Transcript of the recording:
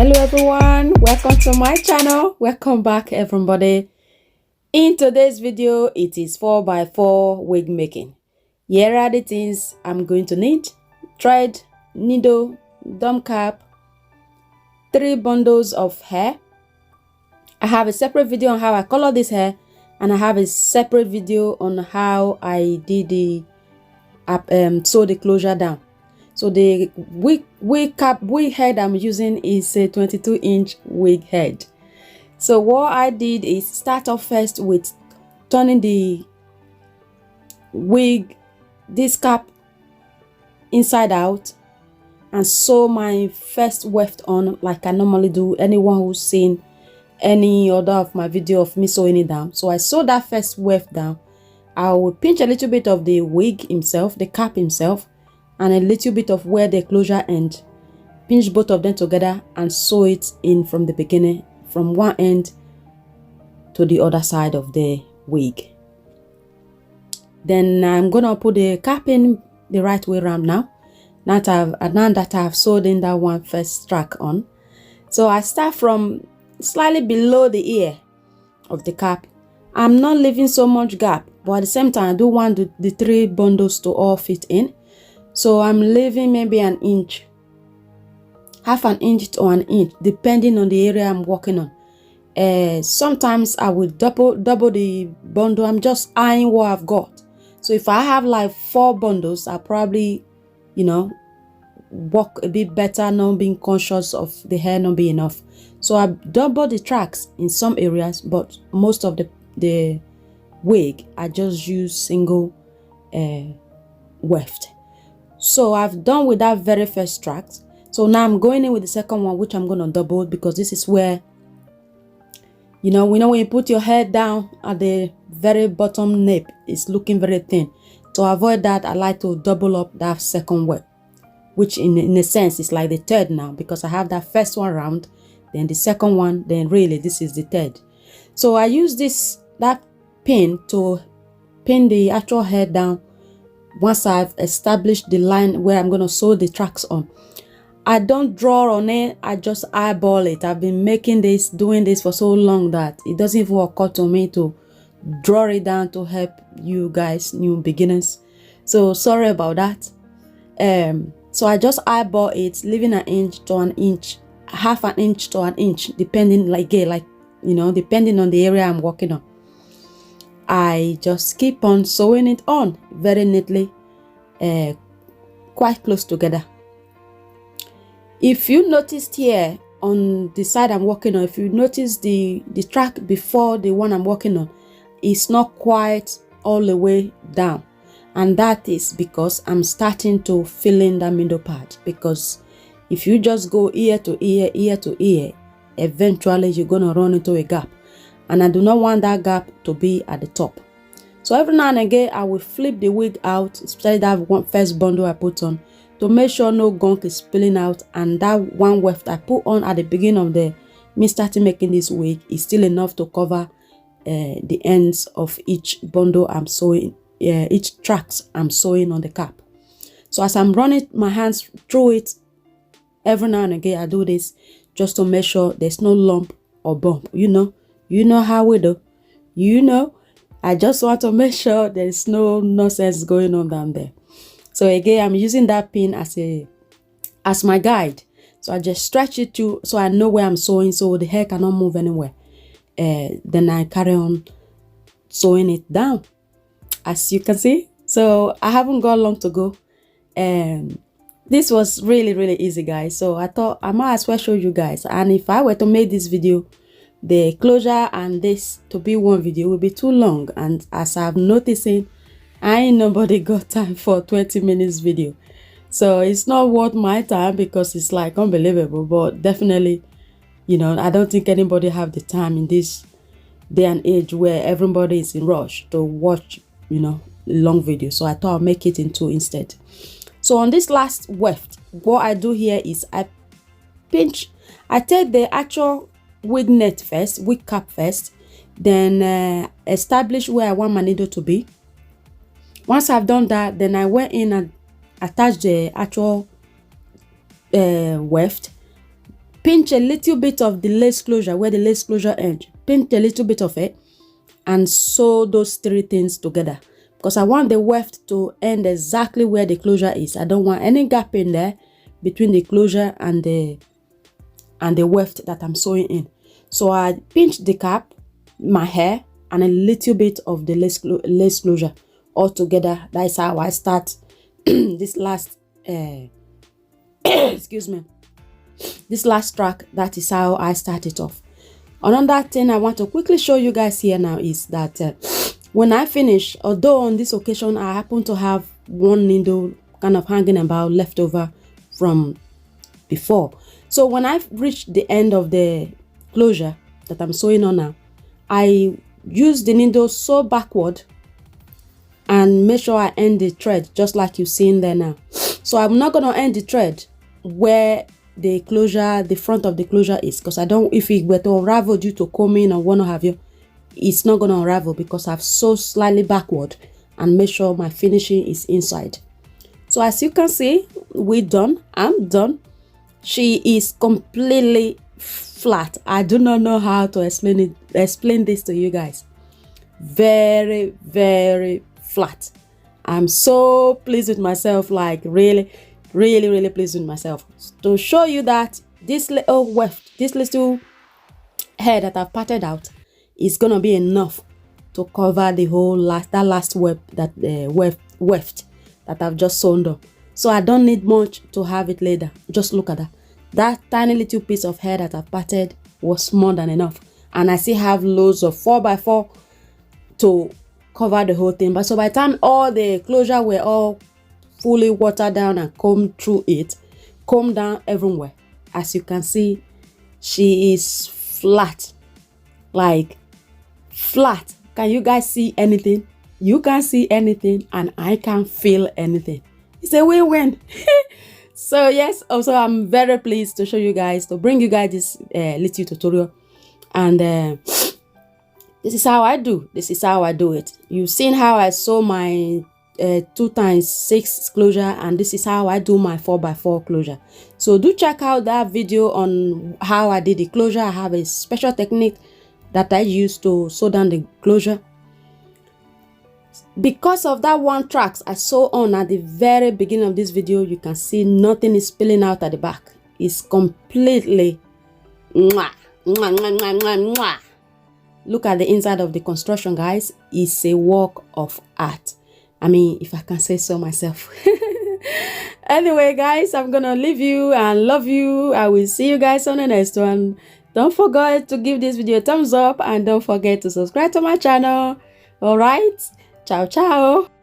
Hello everyone, welcome to my channel. Welcome back everybody. In today's video, it is 4x4 wig making. Here are the things I'm going to need: thread, needle, dome cap, 3 bundles of hair. I have a separate video on how I color this hair, and I have a separate video on how I did the sew the closure down. So the wig head I'm using is a 22-inch wig head. So what I did is start off first with turning the wig, this cap, inside out, and sew my first weft on like I normally do. Anyone who's seen any other of my video of me sewing it down, so I sew that first weft down. I will pinch a little bit of the wig himself, the cap himself, and a little bit of where the closure end, pinch both of them together and sew it in from the beginning, from one end to the other side of the wig. Then I'm gonna put the cap in the right way around now that I've sewed in that one first track on. So I start from slightly below the ear of the cap. I'm not leaving so much gap, but at the same time I do want the 3 bundles to all fit in. So I'm leaving maybe an inch, half an inch to an inch, depending on the area I'm working on. Sometimes I will double the bundle. I'm just eyeing what I've got. So if I have like 4 bundles, I'll probably, work a bit better, not being conscious of the hair not being enough. So I double the tracks in some areas, but most of the wig I just use single weft. So I've done with that very first track. So now I'm going in with the second one, which I'm going to double, because this is where, we know when you put your head down at the very bottom nape, it's looking very thin. To avoid that, I like to double up that second weft, which in a sense is like the third now, because I have that first one round, then the second one, then really this is the third. So I use that pin to pin the actual head down. Once I've established the line where I'm going to sew the tracks on, I don't draw on it, I just eyeball it. I've been doing this for so long that it doesn't even occur to me to draw it down to help you guys, new beginners. So sorry about that. So I just eyeball it, leaving an inch to an inch, half an inch to an inch, depending depending on the area I'm working on. I just keep on sewing it on very neatly, quite close together. If you noticed here on the side I'm working on, if you notice the track before the one I'm working on, it's not quite all the way down, and that is because I'm starting to fill in that middle part. Because if you just go ear to ear, eventually you're gonna run into a gap, and I do not want that gap to be at the top. So every now and again I will flip the wig out, especially that first bundle I put on, to make sure no gunk is spilling out, and that one weft I put on at the beginning of me starting making this wig is still enough to cover the ends of each bundle I'm sewing, each tracks I'm sewing on the cap. So as I'm running my hands through it, every now and again I do this just to make sure there's no lump or bump. You know how we do. I just want to make sure there's no nonsense going on down there. So again, I'm using that pin as my guide. So I just stretch it to, so I know where I'm sewing, so the hair cannot move anywhere. Then I carry on sewing it down, as you can see. So I haven't got long to go, and this was really easy, guys. So I thought I might as well show you guys. And if I were to make this video, the closure and this to be one video will be too long, and as I'm noticing, I ain't nobody got time for 20 minutes video. So it's not worth my time, because it's like unbelievable. But definitely, I don't think anybody have the time in this day and age where everybody is in rush to watch long video. So I thought I'll make it in 2 instead. So on this last weft, what I do here is I take the actual wig net first, wig cap first, then establish where I want my needle to be. Once I've done that, then I went in and attached the actual weft, pinch a little bit of the lace closure where the lace closure ends. Pinch a little bit of it and sew those three things together, because I want the weft to end exactly where the closure is. I don't want any gap in there between the closure and the weft that I'm sewing in. So I pinch the cap, my hair, and a little bit of the lace closure all together. That's how I start this last excuse me, this last track. That is how I start it off. Another thing I want to quickly show you guys here now is that when I finish, although on this occasion I happen to have one needle kind of hanging about left over from before, so when I've reached the end of the closure that I'm sewing on now, I use the needle sew backward and make sure I end the thread just like you've seen there now. So I'm not going to end the thread where the closure, the front of the closure is, because I don't, if it were to unravel due to combing or what have you, it's not going to unravel because I've sewed slightly backward and make sure my finishing is inside. So as you can see, we're done. I'm done. She is completely flat. I do not know how to explain this to you guys. Very, very flat. I'm so pleased with myself, like really pleased with myself. To show you that this little weft, this little hair that I've parted out is gonna be enough to cover the whole last weft that I've just sewn up. So I don't need much to have it later. Just look at that. That tiny little piece of hair that I've parted was more than enough, and I still have loads of 4x4 to cover the whole thing. But so by the time all the closure were all fully watered down and combed through it, combed down everywhere, as you can see, she is flat, like flat. Can you guys see anything? You can't see anything and I can't feel anything. It's a win-win. So yes, also I'm very pleased to show you guys, to bring you guys this little tutorial. And this is how I do. This is how I do it. You've seen how I sew my 2x6 closure, and this is how I do my 4x4 closure. So do check out that video on how I did the closure. I have a special technique that I use to sew down the closure. Because of that one tracks I sew on at the very beginning of this video, you can see nothing is spilling out at the back. It's completely mwah, mwah, mwah, mwah, mwah, mwah. Look at the inside of the construction, guys. It's a work of art. I mean, if I can say so myself. Anyway, guys, I'm gonna leave you and love you. I will see you guys on the next one. Don't forget to give this video a thumbs up and don't forget to subscribe to my channel. All right, ciao ciao.